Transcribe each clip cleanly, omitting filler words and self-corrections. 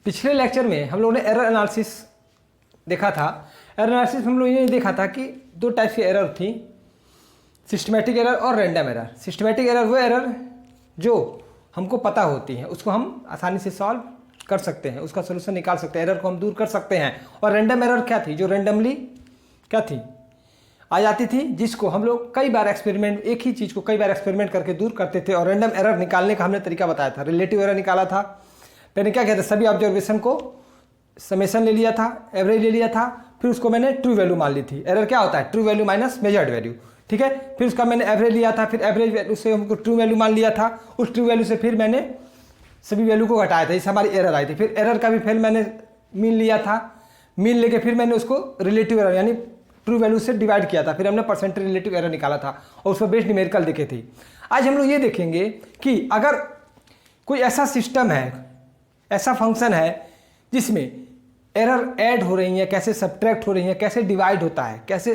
पिछले लेक्चर में हम लोगों ने एरर एनालिसिस देखा था। एरर एनालिसिस में हम लोगों ने देखा था कि दो टाइप की एरर थी, सिस्टमेटिक एरर और रैंडम एरर। सिस्टमेटिक एरर वो एरर जो हमको पता होती है, उसको हम आसानी से सॉल्व कर सकते हैं, उसका सोल्यूशन निकाल सकते हैं, एरर को हम दूर कर सकते हैं। और रैंडम एरर क्या थी? जो रैंडमली क्या थी, आ जाती थी, जिसको हम लोग कई बार एक्सपेरिमेंट, एक ही चीज़ को कई बार एक्सपेरिमेंट करके दूर करते थे। और रैंडम एरर निकालने का हमने तरीका बताया था। रिलेटिव एरर निकाला था, मैंने क्या किया था, सभी ऑब्जर्वेशन को समेशन ले लिया था, एवरेज ले लिया था, फिर उसको मैंने ट्रू वैल्यू मान ली थी। एरर क्या होता है? True value minus measured value, ठीक है। फिर उसका मैंने एवरेज लिया था, फिर एवरेज वैल्यू से हमको ट्रू वैल्यू मान लिया था। उस ट्रू वैल्यू से फिर मैंने सभी वैल्यू को घटाया था, इससे हमारी एरर आई थी। फिर एरर का भी फिर मैंने मीन लिया था, मीन लेके फिर मैंने उसको रिलेटिव एरर यानी ट्रू वैल्यू से डिवाइड किया था, फिर हमने परसेंटेज रिलेटिव एरर निकाला था और उस पर बेस्ड न्यूमेरिकल देखे थे। आज हम लोग ये देखेंगे कि अगर कोई ऐसा सिस्टम है, ऐसा फंक्शन है जिसमें एरर ऐड हो रही है, कैसे सब्ट्रैक्ट हो रही है, कैसे डिवाइड होता है, कैसे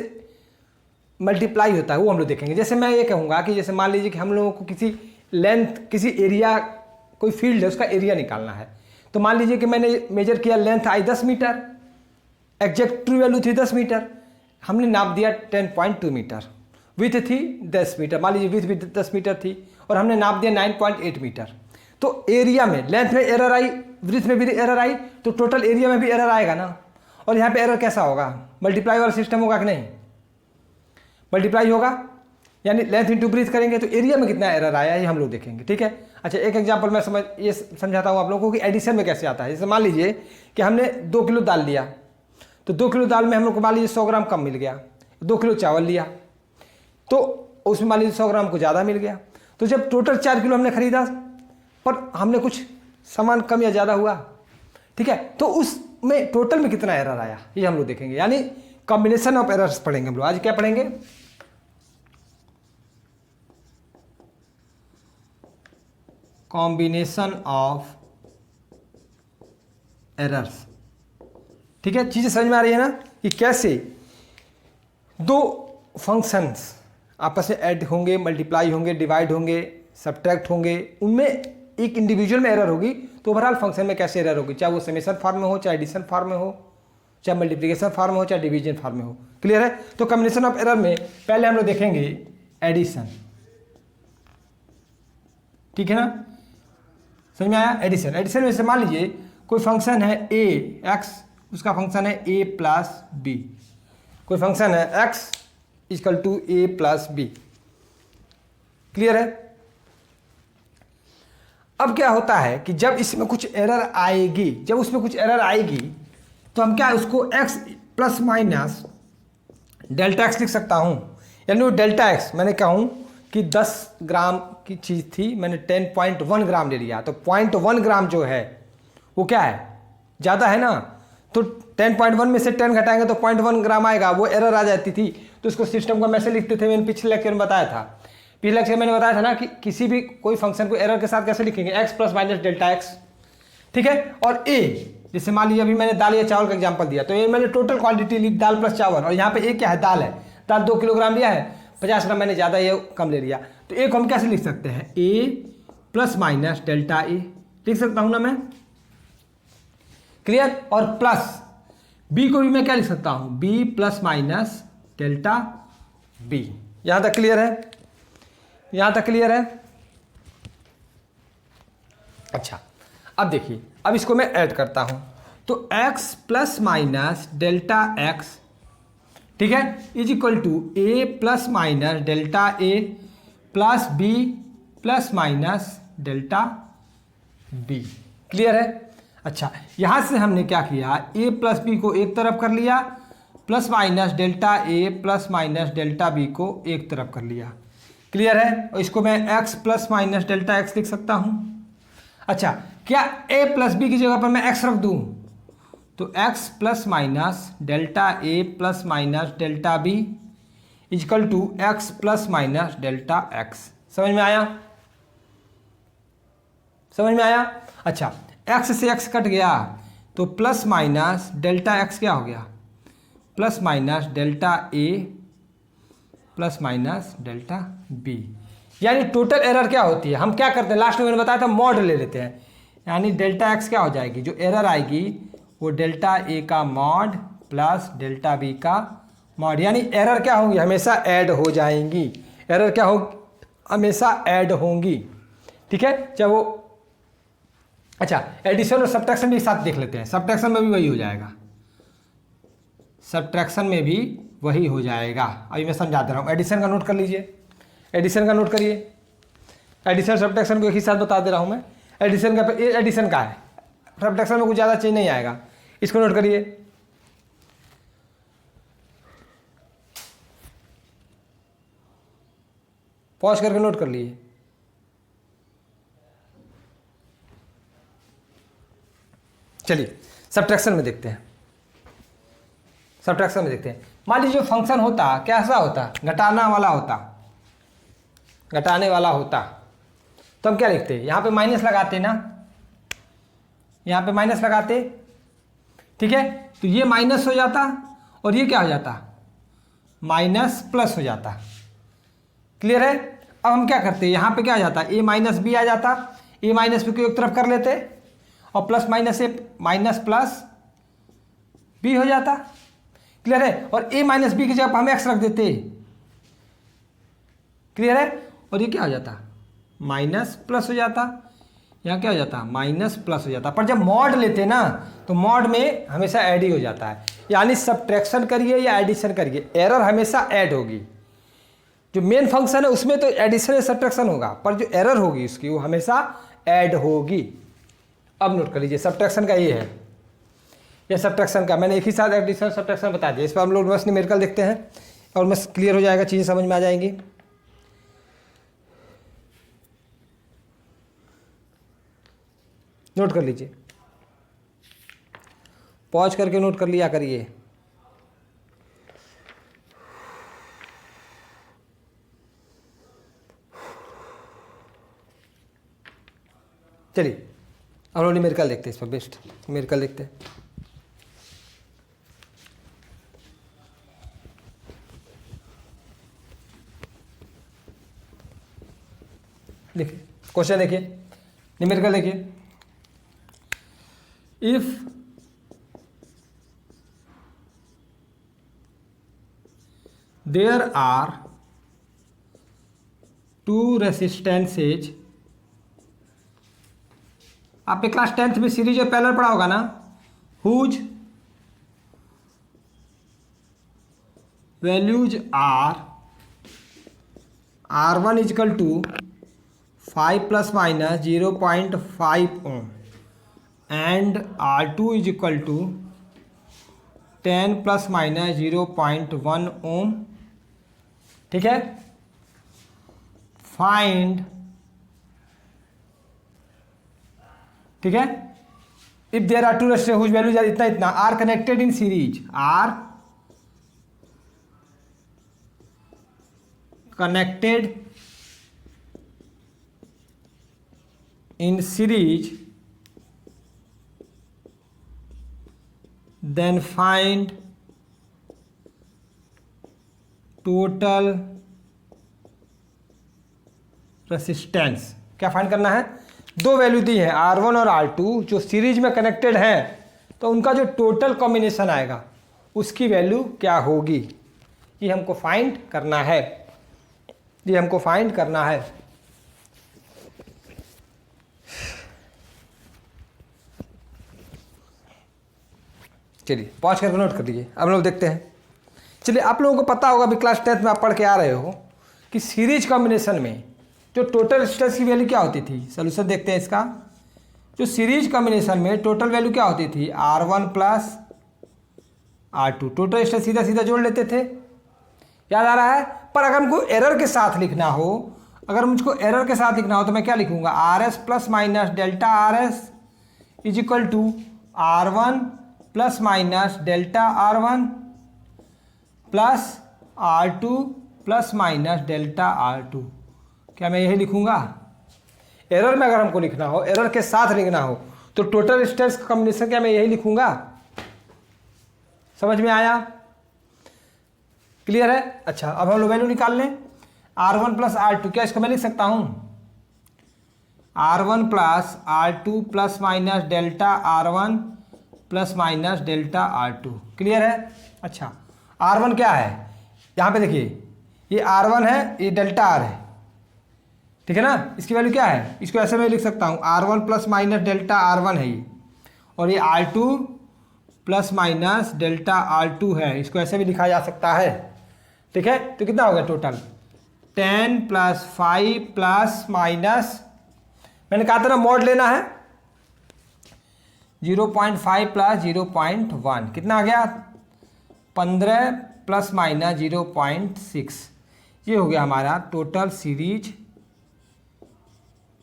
मल्टीप्लाई होता है, वो हम लोग देखेंगे। जैसे मैं ये कहूँगा कि जैसे मान लीजिए कि हम लोगों को किसी लेंथ, किसी एरिया, कोई फील्ड है उसका एरिया निकालना है। तो मान लीजिए कि मैंने मेजर किया, लेंथ आई 10 मीटर, एग्जैक्ट ट्रू वैल्यू थी 10 मीटर, हमने नाप दिया 10.2 मीटर, विथ थी 10 मीटर, मान लीजिए विथ भी 10 मीटर थी, और हमने नाप दिया 9.8 मीटर। तो एरिया में, लेंथ में एरर आई, विड्थ में भी एरर आई, तो टोटल एरिया में भी एरर आएगा ना। और यहाँ पे एरर कैसा होगा? मल्टीप्लाई वाला सिस्टम होगा कि नहीं? मल्टीप्लाई होगा, यानी लेंथ इंटू ब्रीथ करेंगे तो एरिया में कितना एरर आया ये हम लोग देखेंगे, ठीक है। अच्छा, एक एग्जांपल मैं समझाता हूँ आप लोगों को कि एडिशन में कैसे आता है। जैसे मान लीजिए कि हमने 2 किलो दाल लिया, तो 2 किलो दाल में हम लोग को मान लीजिए 100 ग्राम कम मिल गया। 2 किलो चावल लिया तो उसमें मान लीजिए 100 ग्राम को ज़्यादा मिल गया। तो जब टोटल 4 किलो हमने खरीदा पर हमने कुछ सामान कम या ज़्यादा हुआ, ठीक है, तो उसमें टोटल में कितना एरर आया ये हम लोग देखेंगे। यानी कॉम्बिनेशन ऑफ एरर्स पढ़ेंगे हम लोग। आज क्या पढ़ेंगे? कॉम्बिनेशन ऑफ एरर्स, ठीक है। चीज़ें समझ में आ रही है ना कि कैसे दो फंक्शंस आपस में ऐड होंगे, मल्टीप्लाई होंगे, डिवाइड होंगे, सब्ट्रैक्ट होंगे, उनमें एक इंडिविजुअल में एरर होगी तो ओवरऑल फंक्शन में कैसे एरर होगी, चाहे वो समेशन फॉर्म में हो, चाहे एडिशन फॉर्म में हो, चाहे मल्टीप्लिकेशन फॉर्म में हो, चाहे डिवीजन फॉर्म में हो। क्लियर है? तो कॉम्बिनेशन ऑफ एरर में पहले हम लोग देखेंगे एडिशन, ठीक है ना। समझ में आया? एडिशन, एडिशन में से मान लीजिए कोई फंक्शन है ए एक्स, उसका फंक्शन है ए प्लस बी। कोई फंक्शन है x equal to a plus b. Clear है? अब क्या होता है कि जब इसमें कुछ एरर आएगी, जब उसमें कुछ एरर आएगी तो हम क्या उसको x plus minus delta x लिख सकता हूँ। यानी वो डेल्टा एक्स, मैंने कहूँ कि 10 ग्राम की चीज़ थी, मैंने 10.1 ग्राम ले लिया, तो 0.1 ग्राम जो है वो क्या है? ज़्यादा है ना। तो 10.1 में से 10 घटाएंगे तो 0.1 ग्राम आएगा, वो एरर आ जाती थी। तो इसको सिस्टम को मैसे लिखते थे, मैंने पिछले लेक्चर में बताया था। पिछले लेक्चर में मैंने बताया था ना कि किसी भी कोई फंक्शन को एरर के साथ कैसे लिखेंगे, x plus minus delta x, ठीक है। और ए, जैसे मान लीजिए अभी मैंने दाल या चावल का एग्जाम्पल दिया, तो ये मैंने टोटल क्वांटिटी ली, दाल प्लस चावल, और यहाँ पे ए क्या है? दाल है। दाल 2 किलोग्राम लिया है, 50 ग्राम मैंने ज़्यादा या कम ले लिया, तो ए को हम कैसे लिख सकते हैं? ए प्लस माइनस डेल्टा ए लिख सकता हूँ ना मैं। क्लियर? और प्लस बी को भी मैं क्या लिख सकता हूँ? B plus minus delta b. यहाँ तक क्लियर है? यहाँ तक क्लियर है? अच्छा, अब देखिए, अब इसको मैं ऐड करता हूँ, तो x plus minus delta x, ठीक है, is equal to a plus minus delta a plus b plus minus delta b. Clear है? अच्छा, यहाँ से हमने क्या किया? ए प्लस बी को एक तरफ कर लिया, plus minus delta a plus minus delta B को एक तरफ कर लिया। क्लियर है? और इसको मैं x plus minus delta x लिख सकता हूँ। अच्छा, क्या a प्लस बी की जगह पर मैं x रख दूँ? तो x plus minus delta a plus minus delta b equal to x plus minus delta x। समझ में आया? समझ में आया? अच्छा, x से x कट गया तो प्लस माइनस डेल्टा x क्या हो गया? Plus minus delta a plus minus delta b. यानी टोटल एरर क्या होती है? हम क्या करते हैं, लास्ट में मैंने बताया था, मॉड ले लेते हैं। यानी डेल्टा एक्स क्या हो जाएगी, जो एरर आएगी वो डेल्टा ए का मॉड प्लस डेल्टा बी का मॉड, यानी एरर क्या होंगी, हमेशा ऐड हो जाएंगी। एरर क्या हो, हमेशा ऐड होंगी। ठीक है, चाहे वो, अच्छा एडिशन और सब्ट्रैक्शन भी साथ देख लेते हैं। सब्ट्रैक्शन में भी वही हो जाएगा, सब्ट्रैक्शन में भी वही हो जाएगा। अभी मैं समझा दे रहा हूँ। एडिशन का नोट कर लीजिए, एडिशन का नोट करिए। एडिशन सब्ट्रैक्शन को एक ही साथ बता दे रहा हूँ मैं। एडिशन का, ये एडिशन का है, सब्ट्रैक्शन में कुछ ज़्यादा चेंज नहीं आएगा। इसको नोट करिए। पॉज करके नोट कर लिए। चलिए सब्ट्रैक्शन में देखते हैं। सब्ट्रैक्शन में देखते हैं। मान लीजिए जो फंक्शन होता कैसा होता, घटाना वाला होता, घटाने वाला होता, तो हम क्या लिखते, यहाँ पे माइनस लगाते ना, यहाँ पे माइनस लगाते। ठीक है, तो ये माइनस हो जाता और ये क्या हो जाता, माइनस प्लस हो जाता। क्लियर है। अब हम क्या करते, यहाँ पे क्या आ जाता, ए माइनस बी आ जाता। ए माइनस बी को एक तरफ कर लेते और प्लस माइनस ए माइनस प्लस बी हो जाता। क्लियर है। और ए माइनस बी की जगह हम एक्स रख देते। क्लियर है। और ये क्या हो जाता, माइनस प्लस हो जाता। यहाँ क्या हो जाता, माइनस प्लस हो जाता। पर जब मॉड लेते ना, तो मॉड में हमेशा ऐड ही हो जाता है। यानी सब्ट्रैक्शन करिए या एडिशन करिए, एरर हमेशा ऐड होगी। जो मेन फंक्शन है उसमें तो एडिशन या सब्ट्रैक्शन होगा, पर जो एरर होगी उसकी वो हमेशा ऐड होगी। अब नोट कर लीजिए, सब्ट्रैक्शन का ये है, ये सब्ट्रैक्शन का मैंने एक ही साथ एडिशन सब्ट्रैक्शन बता दिया। इस पर हम लोग बस न्यूमेरिकल देखते हैं और बस क्लियर हो जाएगा, चीज़ें समझ में आ जाएंगी। नोट कर लीजिए, पॉज करके नोट कर लिया करिए। चलिए अब लोग न्यूमेरिकल देखते हैं, इस पर बेस्ट न्यूमेरिकल देखते हैं। देखिए क्वेश्चन देखिए, न्यूमेरिकल देखिए। If there are two resistances, आपने क्लास 10th में सीरीज और पैरेलल पढ़ा होगा ना, whose values are R1 is equal to 5 plus minus 0.5 ohm and R2 is equal to 10 plus minus 0.1 ohm. ठीक है, फाइंड, ठीक है, if there are two resistance whose values are इतना इतना are connected in series, are connected in series, then find total resistance. क्या find करना है, दो वैल्यू दी है R1 और R2 जो सीरीज में कनेक्टेड हैं, तो उनका जो टोटल कॉम्बिनेशन आएगा उसकी वैल्यू क्या होगी, ये हमको फाइंड करना है, ये हमको फाइंड करना है। चलिए पॉज करके नोट कर लीजिए, अब लोग देखते हैं। चलिए आप लोगों को पता होगा, अभी क्लास 10th में आप पढ़ के आ रहे हो कि सीरीज कॉम्बिनेशन में जो टोटल रेजिस्टेंस की वैल्यू क्या होती थी। सोल्यूशन देखते हैं इसका। जो सीरीज कॉम्बिनेशन में टोटल वैल्यू क्या होती थी, R1 plus R2, total resistance सीधा सीधा जोड़ लेते थे, याद आ रहा है। पर अगर हमको एरर के साथ लिखना हो, अगर मुझको एरर के साथ लिखना हो तो मैं क्या लिखूंगा, RS plus minus delta RS is equal to R1 plus minus delta R1 plus R2 plus minus delta R2। क्या मैं यही लिखूंगा। एरर में अगर हमको लिखना हो, एरर के साथ लिखना हो, तो टोटल रेजिस्टेंस का कॉम्बिनेशन क्या मैं यही लिखूंगा। समझ में आया, क्लियर है। अच्छा अब हम लोग वैल्यू निकाल लें, R1 प्लस R2, क्या इसको मैं लिख सकता हूं, R1 plus R2 plus minus delta R1 plus minus delta R2। Clear है? अच्छा, R1 क्या है यहाँ पे देखिए, ये R1 है, ये डेल्टा R है, ठीक है ना। इसकी वैल्यू क्या है, इसको ऐसे मैं लिख सकता हूँ R1 plus minus delta R1 है ये, और ये R2 plus minus delta R2 है, इसको ऐसे भी लिखा जा सकता है, ठीक है। तो कितना हो गया टोटल 10 प्लस 5 प्लस माइनस, मैंने कहा था ना मॉड लेना है, 0.5 प्लस 0.1 कितना आ गया 15 प्लस माइनस 0.6, ये हो गया हमारा टोटल सीरीज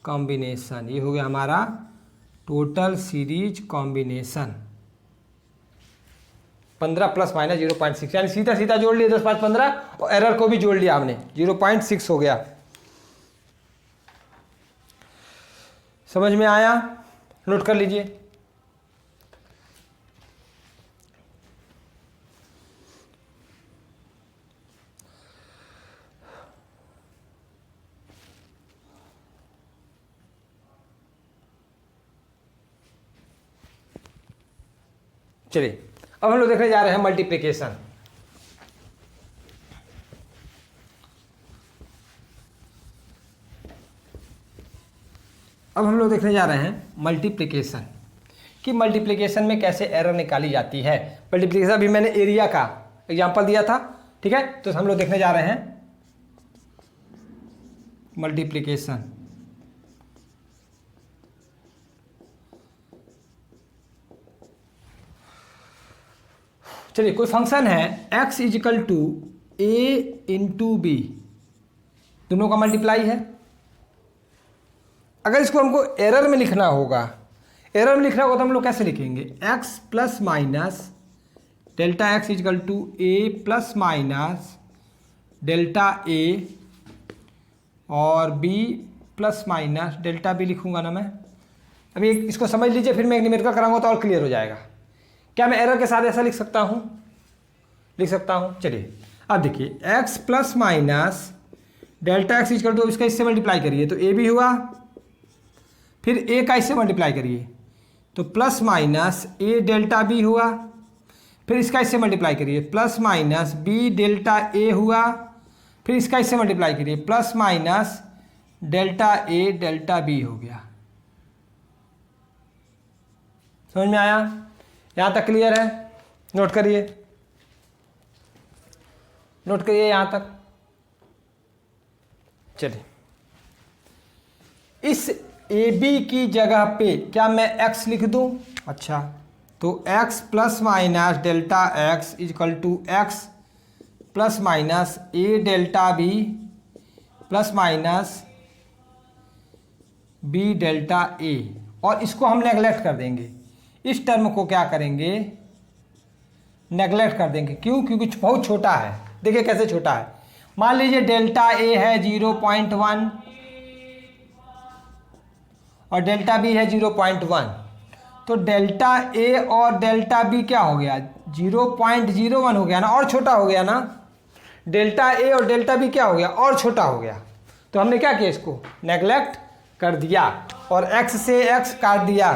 कॉम्बिनेशन। ये हो गया हमारा total series combination 15 plus minus 0.6, यानी सीधा सीधा जोड़ लिया 10 5 15 और एरर को भी जोड़ लिया हमने, 0.6 हो गया। समझ में आया? नोट कर लीजिए। चलिए अब हम लोग देखने जा रहे हैं मल्टीप्लिकेशन। अब हम लोग देखने जा रहे हैं मल्टीप्लिकेशन कि मल्टीप्लिकेशन में कैसे एरर निकाली जाती है। मल्टीप्लिकेशन अभी मैंने एरिया का एग्जांपल दिया था, ठीक है। तो हम लोग देखने जा रहे हैं मल्टीप्लिकेशन। चलिए, कोई फंक्शन है x is equal to a into b, दोनों का मल्टीप्लाई है। अगर इसको हमको एरर में लिखना होगा, एरर में लिखना होगा तो हम लोग कैसे लिखेंगे, x plus minus delta x is equal to a plus minus delta a और b plus minus delta b लिखूंगा ना मैं। अभी इसको समझ लीजिए, फिर मैं एक न्यूमेरिकल कराऊंगा तो और क्लियर हो जाएगा। क्या मैं एरर के साथ ऐसा लिख सकता हूँ? लिख सकता हूँ। चलिए अब देखिए, x plus minus delta x equal to, इसका इससे मल्टीप्लाई करिए तो a भी हुआ, फिर a का इससे मल्टीप्लाई करिए तो plus minus a delta b हुआ, फिर इसका इससे मल्टीप्लाई करिए plus minus b delta a हुआ, फिर इसका इससे मल्टीप्लाई करिए plus minus delta a delta b हो गया। समझ में आया? यहाँ तक क्लियर है? नोट करिए, नोट करिए यहाँ तक। चलिए, इस ए बी की जगह पे क्या मैं x लिख दूं? अच्छा, तो x plus minus delta x is equal to x plus minus a delta b plus minus b delta a, और इसको हम नेगलेक्ट कर देंगे, इस टर्म को क्या करेंगे, नेगलेक्ट कर देंगे। क्यों? क्योंकि बहुत छोटा है। देखिए कैसे छोटा है। मान लीजिए डेल्टा ए है 0.1 और डेल्टा बी है 0.1, तो डेल्टा ए और डेल्टा बी क्या हो गया, 0.01 हो गया ना, और छोटा हो गया ना। डेल्टा ए और डेल्टा बी क्या हो गया, और छोटा हो गया। तो हमने क्या किया, इसको नेगलेक्ट कर दिया और x से x काट दिया।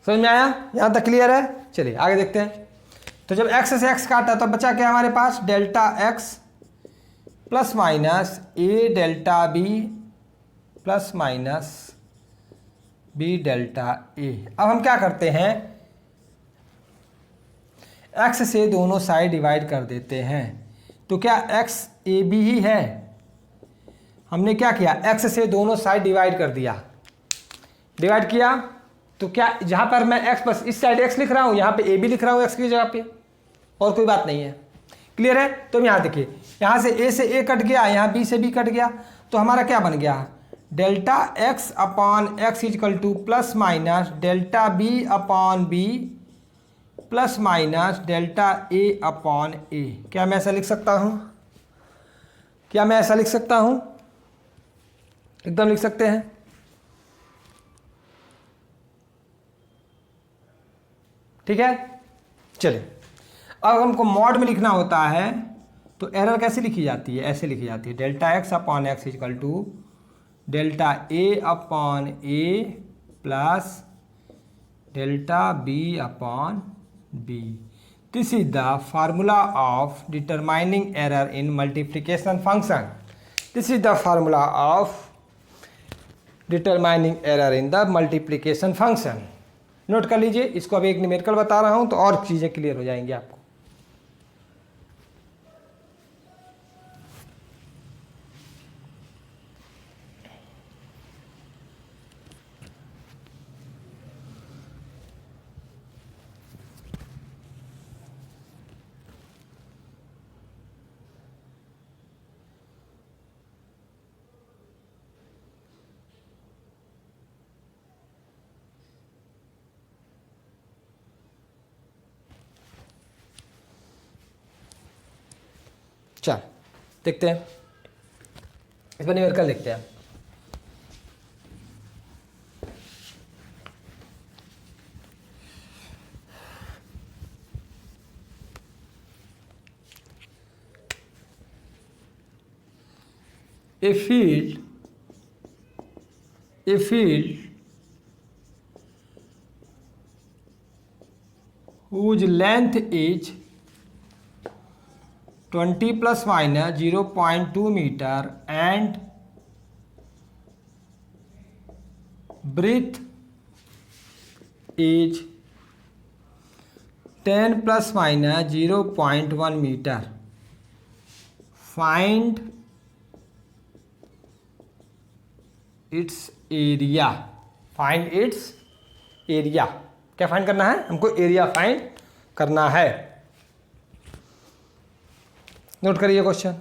समझ में आया? यहाँ तक क्लियर है? चलिए आगे देखते हैं। तो जब x से x काटा तो बचा क्या हमारे पास, delta x plus minus A delta B plus minus B delta A. अब हम क्या करते हैं, x से दोनों साइड डिवाइड कर देते हैं। तो क्या x ए बी ही है? हमने क्या किया, x से दोनों साइड डिवाइड कर दिया, डिवाइड किया तो क्या, जहां पर मैं x बस इस साइड x लिख रहा हूं, यहां पे a भी लिख रहा हूं x की जगह पे, और कोई बात नहीं है। क्लियर है? तो यहां देखिए, यहां से a से a कट गया, यहां b से b कट गया, तो हमारा क्या बन गया, delta x upon x is equal to plus minus delta b upon b plus minus delta a upon a। क्या मैं ऐसा लिख सकता हूं? क्या मैं ऐसा लिख सकता हूं? एकदम लिख सकते हैं। ठीक है, चलिए अब हमको मॉड में लिखना होता है तो एरर कैसे लिखी जाती है, ऐसे लिखी जाती है delta x upon x is equal to delta A upon a plus delta b upon b. This is the formula of determining error in multiplication function. This is the formula of determining error in the multiplication function. Note कर लीजिए, इसको अभी एक numerical बता रहा हूं तो और चीज़ें क्लियर हो जाएंगी आपको। चल देखते हैं, इस पर न्यूमेरिकल देखते हैं। A field whose length is 20 plus minus 0.2 meter and breadth is 10 plus minus 0.1 meter. Find its area. Find its area. क्या फाइंड करना है हमको? एरिया फाइंड करना है। नोट करिए क्वेश्चन।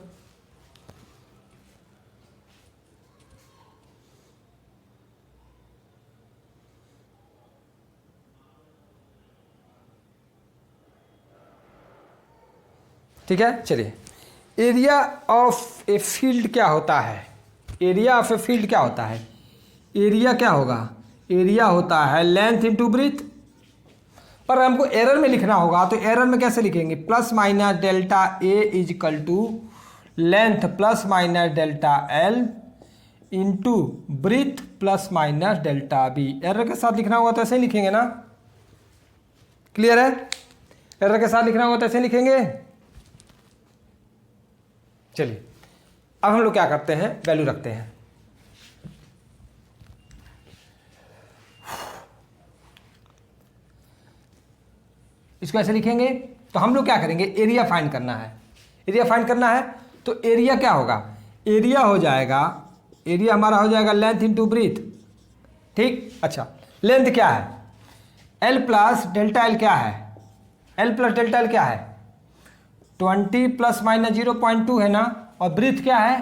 ठीक है, चलिए एरिया ऑफ ए फील्ड क्या होता है? एरिया ऑफ ए फील्ड क्या होता है? एरिया क्या होगा? एरिया होता है लेंथ इंटू ब्रीथ। पर हमको एरर में लिखना होगा तो एरर में कैसे लिखेंगे? Plus minus delta a is equal to length plus minus delta l into breadth plus minus delta b. Error के साथ लिखना होगा तो ऐसे ही लिखेंगे ना? क्लियर है? एरर के साथ लिखना होगा तो ऐसे लिखेंगे। चलिए अब हम लोग क्या करते हैं, वैल्यू रखते हैं। इसको ऐसे लिखेंगे तो हम लोग क्या करेंगे? एरिया फाइंड करना है। एरिया फाइंड करना है तो एरिया क्या होगा? एरिया हो जाएगा, एरिया हमारा हो जाएगा लेंथ इंटू ब्रीथ। ठीक, अच्छा लेंथ क्या है? एल प्लस डेल्टा एल क्या है? एल प्लस डेल्टा एल क्या है? 20 प्लस माइनस 0.2 है ना, और ब्रीथ क्या है?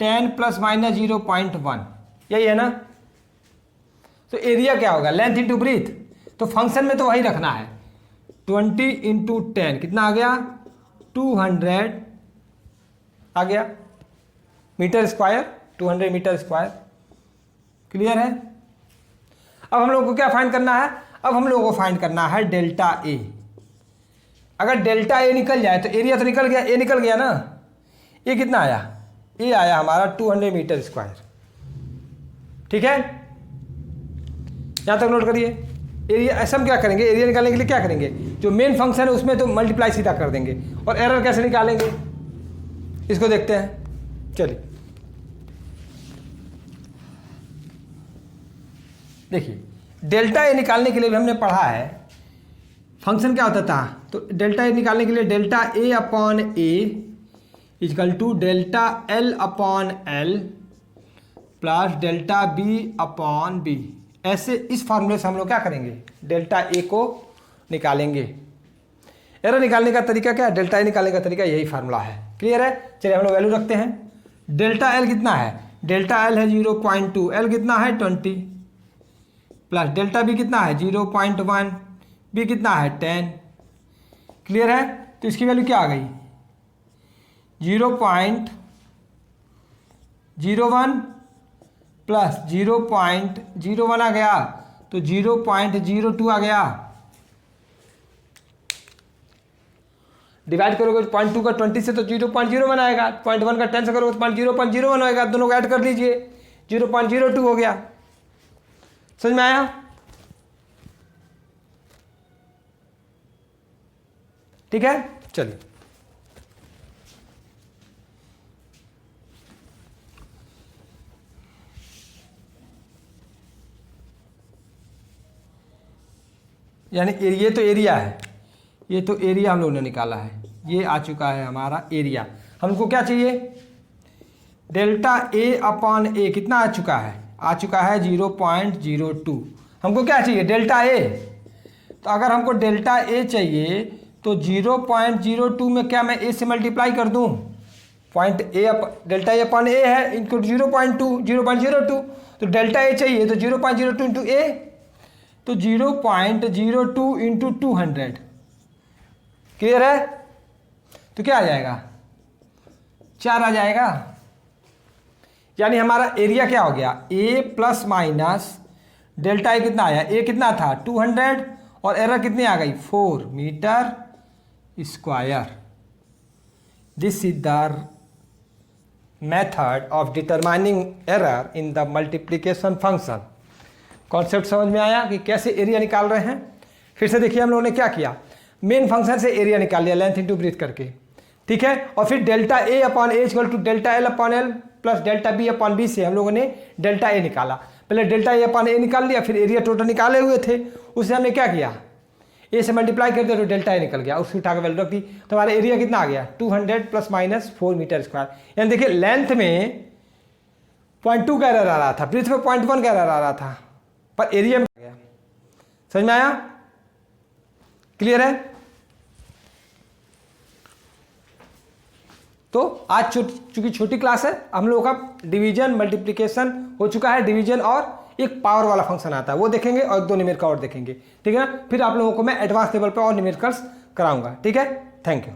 10 प्लस माइनस 0.1, यही है ना? तो एरिया क्या होगा? Length into breadth. तो फंक्शन में तो वही रखना है। 20 इंटू 10 कितना आ गया? 200 आ गया metre square, 200 metre square. Clear है? अब हम लोगों को क्या फाइंड करना है? अब हम लोगों को फाइंड करना है डेल्टा ए। अगर डेल्टा ए निकल जाए तो एरिया तो निकल गया, ए निकल गया ना। ये कितना आया? ये आया हमारा 200 मीटर स्क्वायर। ठीक है, यहां तक नोट करिए। एरिया ऐसा हम क्या करेंगे? एरिया निकालने के लिए क्या करेंगे? जो मेन फंक्शन है उसमें तो मल्टीप्लाई सीधा कर देंगे। और एरर कैसे निकालेंगे इसको देखते हैं। चलिए देखिए, डेल्टा ए निकालने के लिए भी हमने पढ़ा है फंक्शन क्या होता था। तो डेल्टा ए निकालने के लिए delta A upon a is equal to delta l upon l plus delta b upon b. ऐसे इस फार्मूले से हम लोग क्या करेंगे? डेल्टा ए को निकालेंगे। एरर निकालने का तरीका क्या है? डेल्टा ए निकालने का तरीका यही फार्मूला है। क्लियर है? चलिए हम लोग वैल्यू रखते हैं। डेल्टा एल कितना है? डेल्टा एल है 0.2, एल कितना है? 20 प्लस डेल्टा बी कितना है? 0.1, बी कितना है? 10। क्लियर है? तो इसकी वैल्यू क्या आ गई? 0.01 प्लस 0.01 आ गया तो 0.02 आ गया। डिवाइड करोगे 0.2 का 20 से तो 0.01 आएगा, 0.1 का 10 से करोगे तो 0.01 आएगा, दोनों को ऐड कर लीजिए 0.02 हो गया। समझ में आया? ठीक है, चलिए यानी ये तो एरिया है, ये तो एरिया हम लोगों ने निकाला है, ये आ चुका है हमारा एरिया। हमको क्या चाहिए? डेल्टा ए अपॉन ए कितना आ चुका है? आ चुका है 0.02। हमको क्या चाहिए? Delta A. तो अगर हमको डेल्टा ए चाहिए तो 0.02 में क्या मैं ए से मल्टीप्लाई कर दूं? Point A delta A upon A है, इनको 0.02, तो डेल्टा ए चाहिए तो 0.02 इंटू ए, तो 0.02 इंटू 200। क्लियर है? तो क्या आ जाएगा? 4 आ जाएगा। यानी हमारा एरिया क्या हो गया? ए प्लस माइनस डेल्टा ए कितना आया? ए कितना था? 200 और एरर कितनी आ गई? 4 metre square. This is the method of determining error in the multiplication function. Concept समझ में आया कि कैसे एरिया निकाल रहे हैं? फिर से देखिए हम लोगों ने क्या किया, मेन फंक्शन से एरिया निकाल लिया लेंथ इंटू ब्रीथ करके, ठीक है। और फिर delta A upon a equal to delta l upon l plus delta b upon b से हम लोगों ने डेल्टा ए निकाला। पहले डेल्टा ए अपॉन ए निकाल लिया, फिर एरिया टोटल निकाले हुए थे, उससे हमने क्या किया? ए से मल्टीप्लाई कर दिया तो डेल्टा ए निकल गया, उसकी उठा के वैल्यू रख दी, तो हमारा एरिया कितना आ गया? 200 प्लस माइनस 4 मीटर स्क्वायर। यानी देखिए लेंथ में 0.2 का एरर आ रहा था, ब्रीथ में 0.1 का एरर आ रहा था, पर एरिया में गया। समझ में आया? क्लियर है? तो आज चूंकि छोटी क्लास है, हम लोगों का डिवीजन मल्टीप्लिकेशन हो चुका है, डिवीजन और एक पावर वाला फंक्शन आता है वो देखेंगे और 1-2 न्यूमेरिकल और देखेंगे, ठीक है ना। फिर आप लोगों को मैं एडवांस लेवल पे और न्यूमेरिकल्स कराऊंगा, ठीक है। Thank you.